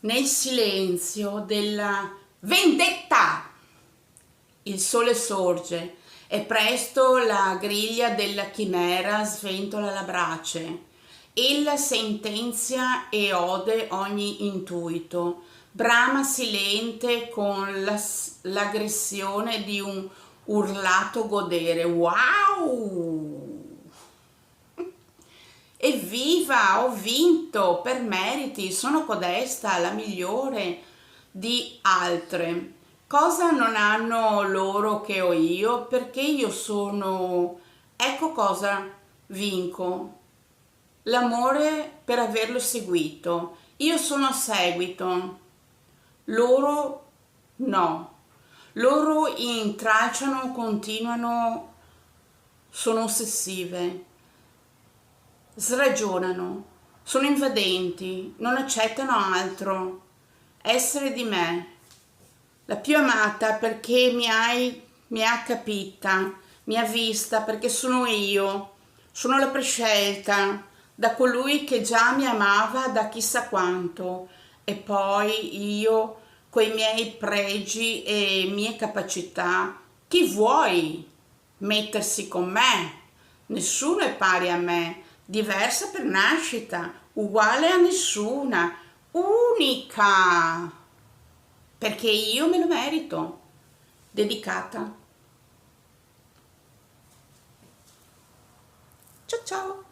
nel silenzio della vendetta. Il sole sorge e presto la griglia della chimera sventola la brace. Ella sentenzia e ode ogni intuito, brama silente con l'aggressione di un urlato godere. Wow! Evviva, ho vinto per meriti, sono codesta la migliore di altre. Cosa non hanno loro che ho io? Perché io sono... Ecco cosa vinco. L'amore per averlo seguito. Io sono a seguito, loro no. Loro intralciano, continuano, sono ossessive, sragionano, sono invadenti, non accettano altro. Essere di me, la più amata perché mi ha capita, mi ha vista perché sono io, sono la prescelta da colui che già mi amava da chissà quanto, e poi io coi miei pregi e mie capacità, chi vuoi mettersi con me? Nessuno è pari a me, diversa per nascita, uguale a nessuna, unica, perché io me lo merito. Dedicata. Ciao ciao.